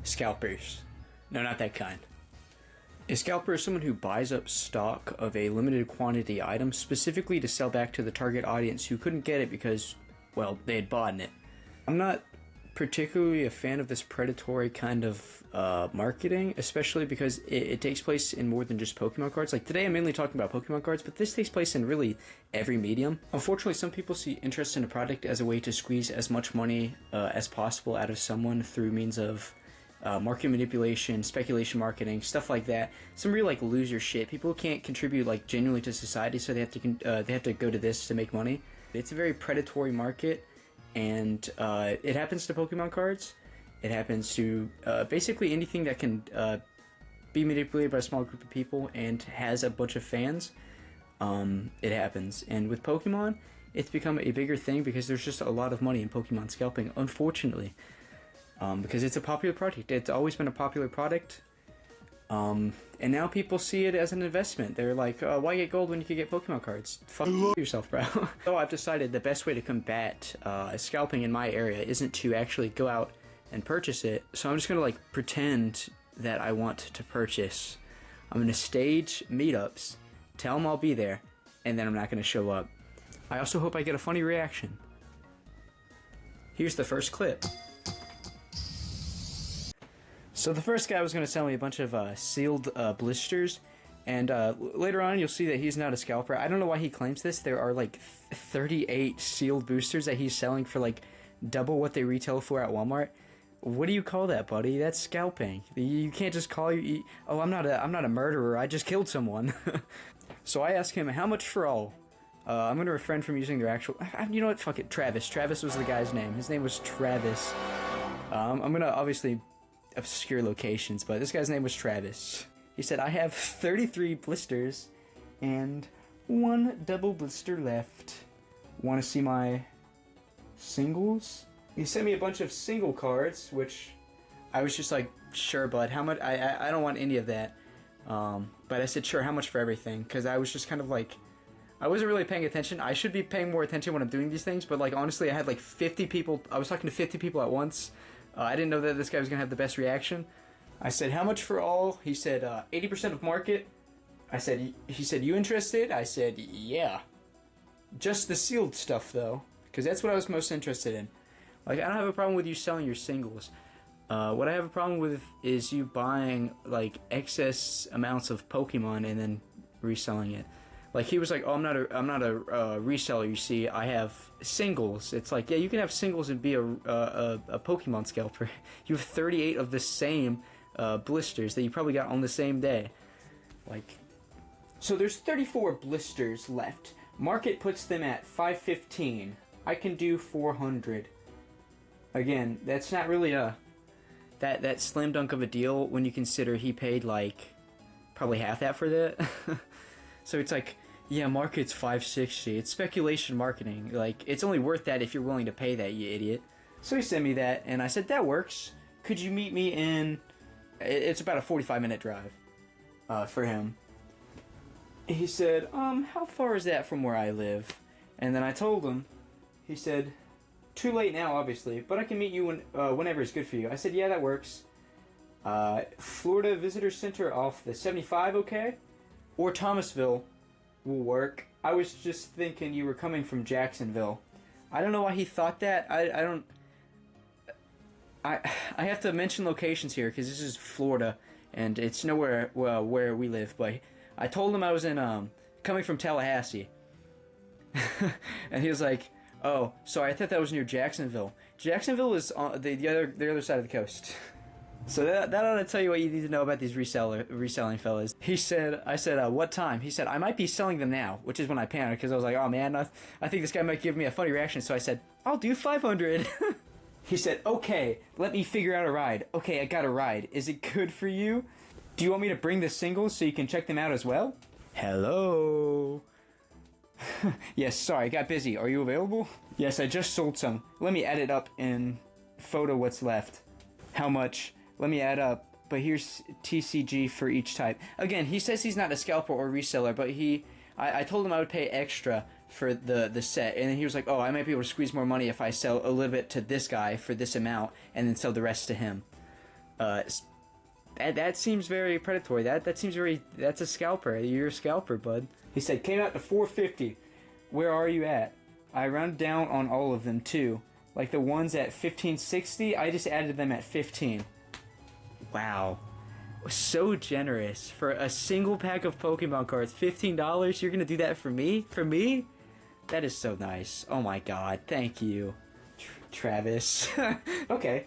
Scalpers. No, not that kind. A scalper is someone who buys up stock of a limited quantity item specifically to sell back to the target audience who couldn't get it because, well, they had bought it. I'm not particularly a fan of this predatory kind of marketing, especially because it takes place in more than just Pokemon cards. Like today I'm mainly talking about Pokemon cards, but this takes place in really every medium. Unfortunately, some people see interest in a product as a way to squeeze as much money as possible out of someone through means of market manipulation, speculation marketing, stuff like that. Some real like loser shit. People who can't contribute like genuinely to society, so they have to go to this to make money. It's a very predatory market, and it happens to Pokemon cards. It happens to basically anything that can be manipulated by a small group of people and has a bunch of fans. It happens, and with Pokemon, it's become a bigger thing because there's just a lot of money in Pokemon scalping, unfortunately. Because it's a popular product. It's always been a popular product. And now people see it as an investment. They're like, why get gold when you can get Pokemon cards? Fuck yourself, bro. So I've decided the best way to combat scalping in my area isn't to actually go out and purchase it. So I'm just going to like pretend that I want to purchase. I'm going to stage meetups, tell them I'll be there, and then I'm not going to show up. I also hope I get a funny reaction. Here's the first clip. So the first guy was going to sell me a bunch of sealed blisters, and later on you'll see that he's not a scalper. I don't know why he claims this. There are like 38 sealed boosters that he's selling for like double what they retail for at Walmart. What do you call that, buddy? That's scalping. You can't just call you. Oh, I'm not a murderer. I just killed someone. So I asked him how much for all. I'm going to refrain from using their actual. You know what? Fuck it. Travis. Travis was the guy's name. His name was Travis. I'm going to obviously obscure locations, but this guy's name was Travis. He said, I have 33 blisters and 1 double blister left. Want to see my singles? He sent me a bunch of single cards, which I was just like, sure, bud, how much? I don't want any of that. But I said, sure, how much for everything? Because I was just kind of like, I wasn't really paying attention. I should be paying more attention when I'm doing these things, but like honestly, I had like 50 people. I was talking to 50 people at once. I didn't know that this guy was going to have the best reaction. I said, how much for all? He said, 80% of market. He said, you interested? I said, yeah. Just the sealed stuff, though, because that's what I was most interested in. Like, I don't have a problem with you selling your singles. What I have a problem with is you buying, like, excess amounts of Pokemon and then reselling it. Like, he was like, oh, I'm not a reseller, you see, I have singles. It's like, yeah, you can have singles and be a Pokemon scalper. You have 38 of the same blisters that you probably got on the same day. Like, so there's 34 blisters left. Market puts them at 515. I can do 400. Again, that's not really that slam dunk of a deal when you consider he paid, like, probably half that for that. So it's like, yeah, market's 560. It's speculation marketing. Like, it's only worth that if you're willing to pay that, you idiot. So he sent me that, and I said, that works. Could you meet me in... It's about a 45-minute drive for him. He said, how far is that from where I live? And then I told him. He said, too late now, obviously, but I can meet you whenever it's good for you. I said, yeah, that works. Florida Visitor Center off the 75, okay? Or Thomasville will work. I was just thinking you were coming from Jacksonville. I don't know why he thought that. I have to mention locations here because this is Florida and it's nowhere where we live. But I told him I was in coming from Tallahassee, and he was like, "Oh, sorry, I thought that was near Jacksonville. Jacksonville is on the other side of the coast." So that ought to tell you what you need to know about these reselling fellas. I said, what time? He said, I might be selling them now, which is when I panicked because I was like, oh man, I think this guy might give me a funny reaction. So I said, I'll do 500. He said, okay, let me figure out a ride. Okay, I got a ride. Is it good for you? Do you want me to bring the singles so you can check them out as well? Hello? Yes, sorry, I got busy. Are you available? Yes, I just sold some. Let me add it up in photo what's left. How much? Let me add up, but here's TCG for each type. Again, he says he's not a scalper or reseller, but I told him I would pay extra for the set, and then he was like, oh, I might be able to squeeze more money if I sell a little bit to this guy for this amount, and then sell the rest to him. That seems very predatory. That seems very. That's a scalper. You're a scalper, bud. He said, came out to 450. Where are you at? I rounded down on all of them too. Like the ones at 1560, I just added them at 15. Wow. So generous. For a single pack of Pokemon cards, $15, you're gonna do that for me? For me? That is so nice. Oh my god, thank you. Travis. Okay.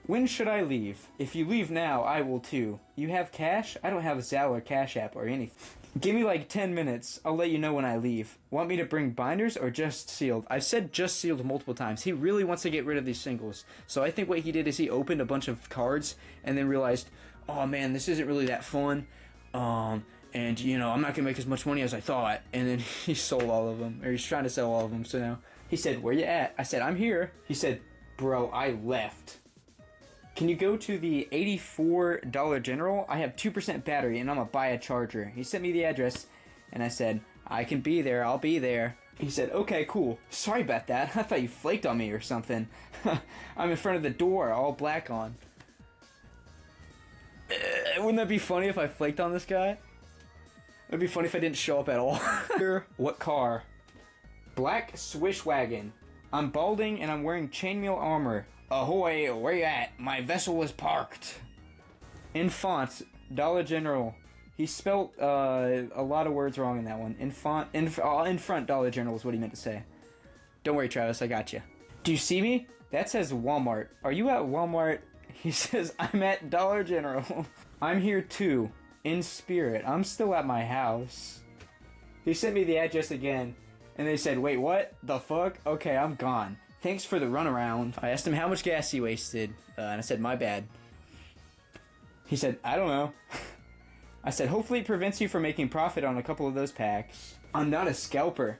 When should I leave? If you leave now, I will too. You have cash? I don't have a Zelle or Cash App or anything. Give me like 10 minutes. I'll let you know when I leave. Want me to bring binders or just sealed? I've said just sealed multiple times. He really wants to get rid of these singles. So I think what he did is he opened a bunch of cards and then realized, oh man, this isn't really that fun. And you know, I'm not gonna make as much money as I thought. And then he sold all of them, or he's trying to sell all of them. So now he said, where you at? I said, I'm here. He said, bro, I left. Can you go to the $84 General? I have 2% battery and I'm gonna buy a charger. He sent me the address and I said, I can be there, I'll be there. He said, okay, cool. Sorry about that. I thought you flaked on me or something. I'm in front of the door, all black on. Wouldn't that be funny if I flaked on this guy? It'd be funny if I didn't show up at all. What car? Black Swish Wagon. I'm balding and I'm wearing chainmail armor. Ahoy, where you at? My vessel is parked. Infant, Dollar General. He spelt a lot of words wrong in that one. In front, Dollar General is what he meant to say. Don't worry, Travis, I got you. Do you see me? That says Walmart. Are you at Walmart? He says, I'm at Dollar General. I'm here too, in spirit. I'm still at my house. He sent me the address again, and they said, wait, what? The fuck? Okay, I'm gone. Thanks for the runaround. I asked him how much gas he wasted, and I said, my bad. He said, I don't know. I said, hopefully it prevents you from making profit on a couple of those packs. I'm not a scalper.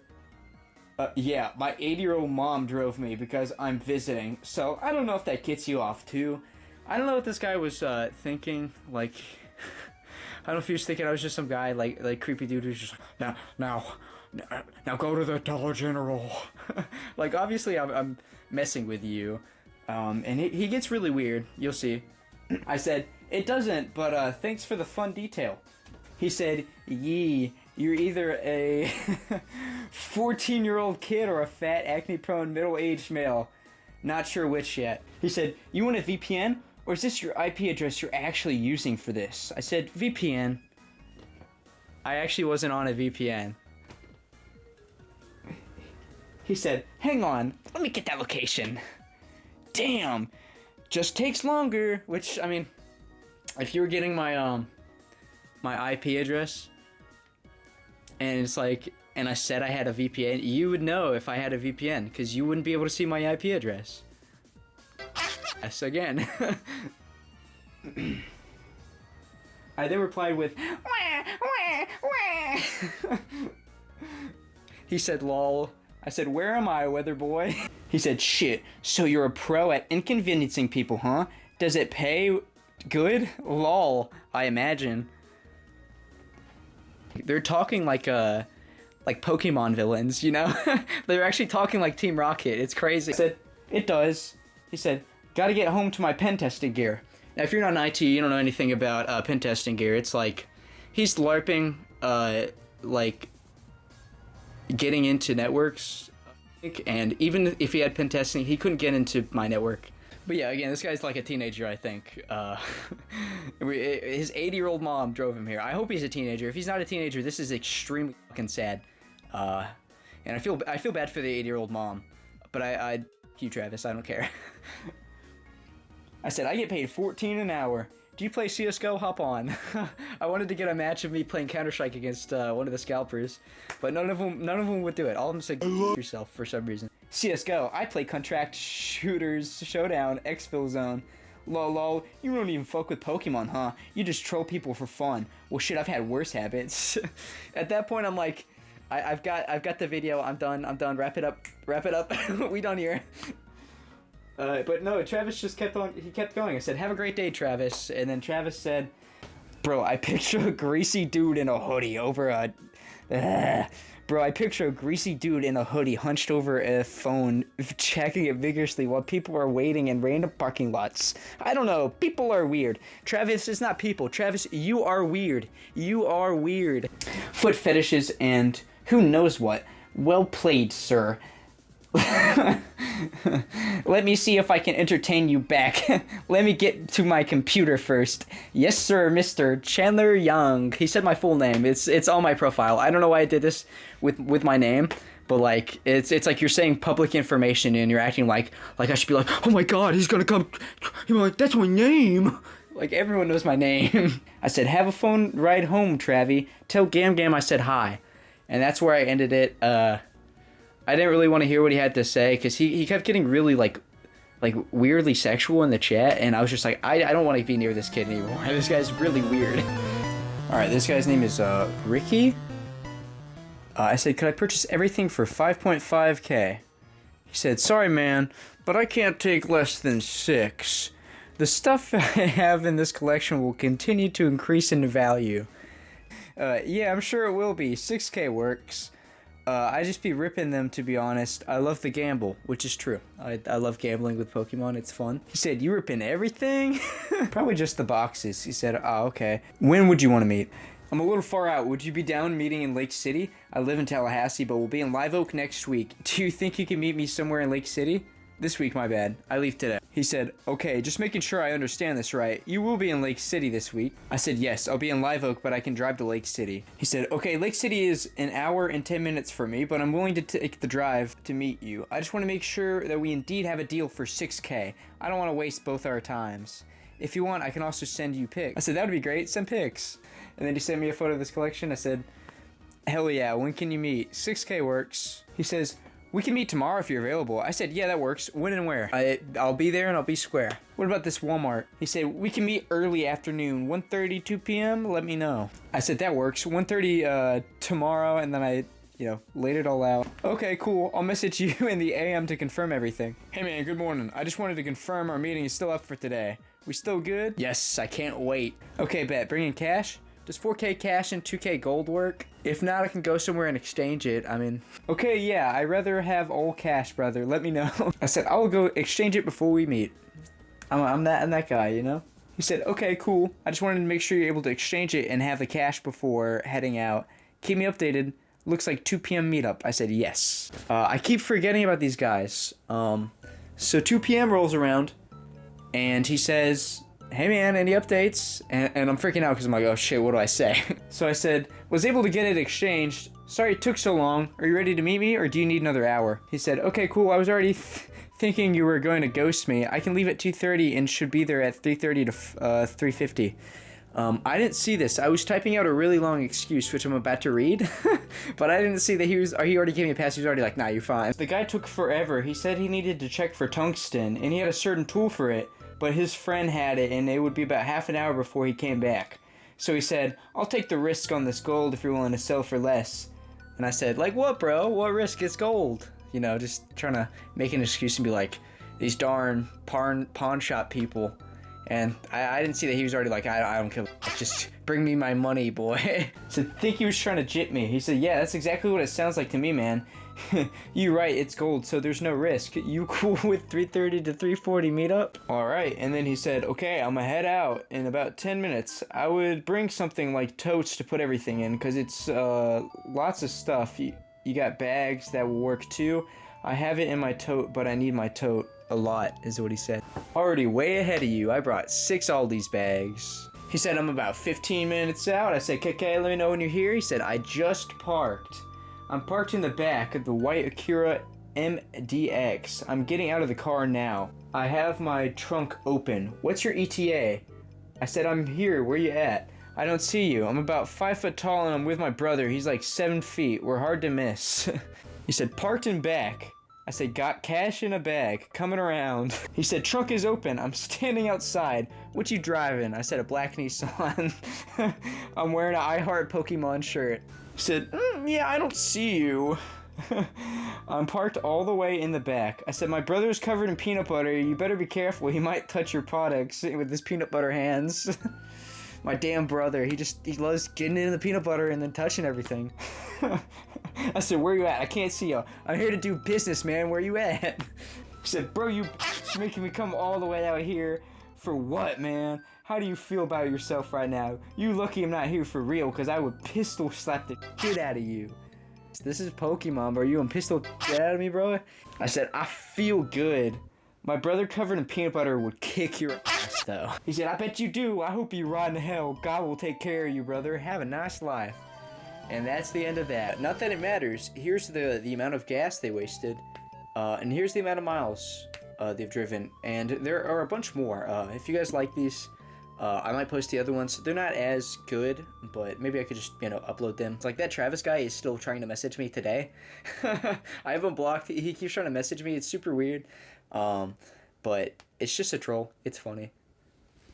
Yeah, my 80-year-old mom drove me because I'm visiting, so I don't know if that gets you off too. I don't know what this guy was thinking, like, I don't know if he was thinking I was just some guy, like creepy dude who's just like, now go to the Dollar General. Like, obviously I'm messing with you. And he gets really weird. You'll see. I said, it doesn't, but thanks for the fun detail. He said, yee, you're either a 14-year-old kid or a fat, acne-prone, middle-aged male. Not sure which yet. He said, you want a VPN? Or is this your IP address you're actually using for this? I said, VPN. I actually wasn't on a VPN. He said, hang on, let me get that location. Damn, just takes longer. Which, I mean, if you were getting my my IP address, and it's like, and I said I had a VPN, you would know if I had a VPN, because you wouldn't be able to see my IP address. Yes, again. I then replied with, wah, wah, wah. He said, lol. I said, where am I, weather boy? He said, shit, so you're a pro at inconveniencing people, huh? Does it pay good? Lol, I imagine. They're talking like Pokemon villains, you know? They're actually talking like Team Rocket. It's crazy. I said, it does. He said, gotta get home to my pen testing gear. Now, if you're not in IT, you don't know anything about pen testing gear. It's like, he's LARPing, like, getting into networks, and even if he had pen testing, he couldn't get into my network. But yeah, again, this guy's like a teenager, I think. His 80-year-old mom drove him here. I hope he's a teenager. If he's not a teenager, this is extremely fucking sad. And I feel bad for the 80-year-old mom. But I you, Travis, I don't care. I said, I get paid $14 an hour. Do you play CSGO? Hop on. I wanted to get a match of me playing Counter-Strike against one of the scalpers, but none of them would do it. All of them said, go yourself for some reason. CSGO, I play Contract Shooters, Showdown, Exfil Zone. Lol, you don't even fuck with Pokemon, huh? You just troll people for fun. Well, shit, I've had worse habits. At that point, I'm like, I've got the video. I'm done. Wrap it up. We done here. But no, Travis just kept going. I said, have a great day, Travis. And then Travis said, bro, I picture a greasy dude in a hoodie over a... Bro, I picture a greasy dude in a hoodie hunched over a phone, checking it vigorously while people are waiting in random parking lots. I don't know. People are weird. Travis, it's not people. Travis, you are weird. You are weird. Foot fetishes and who knows what. Well played, sir. Let me see if I can entertain you back. Let me get to my computer first. Yes, sir, Mr. Chandler Young. He said my full name. It's on my profile. I don't know why I did this with my name, but like it's like you're saying public information and you're acting like I should be like, oh my god, he's gonna come. You're like, that's my name. Like everyone knows my name. I said, have a phone ride home, Travie. Tell Gam Gam I said hi, and that's where I ended it. I didn't really want to hear what he had to say because he kept getting really like weirdly sexual in the chat, and I was just like, I don't want to be near this kid anymore. This guy's really weird. All right, this guy's name is Ricky. I said, could I purchase everything for 5.5K? He said, sorry man, but I can't take less than 6. The stuff I have in this collection will continue to increase in value. Yeah, I'm sure it will be. 6K works. I just be ripping them, to be honest. I love the gamble, which is true. I love gambling with Pokemon. It's fun. He said, you ripping everything? Probably just the boxes. He said, oh, okay. When would you want to meet? I'm a little far out. Would you be down meeting in Lake City? I live in Tallahassee, but we'll be in Live Oak next week. Do you think you can meet me somewhere in Lake City? This week, my bad. I leave today. He said, okay, just making sure I understand this right. You will be in Lake City this week. I said, yes, I'll be in Live Oak, but I can drive to Lake City. He said, okay, Lake City is an hour and 10 minutes for me, but I'm willing to take the drive to meet you. I just want to make sure that we indeed have a deal for 6K. I don't want to waste both our times. If you want, I can also send you pics. I said, that would be great. Send pics. And then he sent me a photo of this collection. I said, hell yeah, when can you meet? 6K works. He says, we can meet tomorrow if you're available. I said, yeah, that works. When and where? I'll be there and I'll be square. What about this Walmart? He said, we can meet early afternoon, 1:30, 2 p.m. Let me know. I said, that works. 1:30 tomorrow, and then I laid it all out. Okay, cool. I'll message you in the AM to confirm everything. Hey man, good morning. I just wanted to confirm our meeting is still up for today. We still good? Yes, I can't wait. Okay, bet. Bring in cash? Does 4K cash and 2K gold work? If not, I can go somewhere and exchange it. I mean, okay, yeah, I'd rather have all cash, brother. Let me know. I said, I'll go exchange it before we meet. I'm that guy, you know? He said, okay, cool. I just wanted to make sure you're able to exchange it and have the cash before heading out. Keep me updated. Looks like 2 p.m. meetup. I said, yes. I keep forgetting about these guys. So 2 p.m. rolls around, and he says, hey man, any updates? And I'm freaking out because I'm like, oh shit, what do I say? So I said, was able to get it exchanged. Sorry it took so long. Are you ready to meet me or do you need another hour? He said, okay, cool. I was already thinking you were going to ghost me. I can leave at 2:30 and should be there at 3:30 to 3:50. I didn't see this. I was typing out a really long excuse, which I'm about to read, but I didn't see that he already gave me a pass. He was already like, nah, you're fine. The guy took forever. He said he needed to check for tungsten and he had a certain tool for it. But his friend had it, and it would be about half an hour before he came back. So he said, I'll take the risk on this gold if you're willing to sell for less. And I said, like what, bro? What risk? It's gold. You know, just trying to make an excuse and be like, these darn pawn shop people. And I didn't see that he was already like, I don't care. Just bring me my money, boy. So I think he was trying to jip me. He said, yeah, that's exactly what it sounds like to me, man. You right, it's gold, so there's no risk. You cool with 3:30 to 3:40 meetup? Alright, and then he said, okay, I'm gonna head out in about 10 minutes. I would bring something like totes to put everything in, because it's lots of stuff. You got bags that will work too. I have it in my tote, but I need my tote a lot, is what he said. Already way ahead of you. I brought 6 Aldi's bags. He said, I'm about 15 minutes out. I said, KK, let me know when you're here. He said, I just parked. I'm parked in the back of the white Acura MDX. I'm getting out of the car now. I have my trunk open. What's your ETA? I said, I'm here. Where you at? I don't see you. I'm about 5 foot tall and I'm with my brother. He's like 7 feet. We're hard to miss. He said, parked in back. I said, got cash in a bag. Coming around. He said, trunk is open. I'm standing outside. What you driving? I said, a black Nissan. I'm wearing an I Heart Pokemon shirt. He said, yeah, I don't see you. I'm parked all the way in the back. I said, my brother's covered in peanut butter. You better be careful. He might touch your products with his peanut butter hands. My damn brother. He loves getting into the peanut butter and then touching everything. I said, where you at? I can't see you. I'm here to do business, man. Where you at? He said, bro, you making me come all the way out here for what, man? How do you feel about yourself right now? You lucky I'm not here for real, because I would pistol slap the shit out of you. This is Pokemon, bro. You gonna pistol shit out of me, bro? I said, I feel good. My brother covered in peanut butter would kick your ass, though. He said, I bet you do. I hope you ride in hell. God will take care of you, brother. Have a nice life. And that's the end of that. Not that it matters. Here's the amount of gas they wasted. And here's the amount of miles they've driven. And there are a bunch more. If you guys like these, I might post the other ones. They're not as good, but maybe I could just, upload them. It's like that Travis guy is still trying to message me today. I have him blocked. He keeps trying to message me. It's super weird. But it's just a troll. It's funny.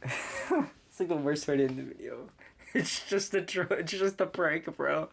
It's like the worst part in the video. It's just a troll. It's just a prank, bro.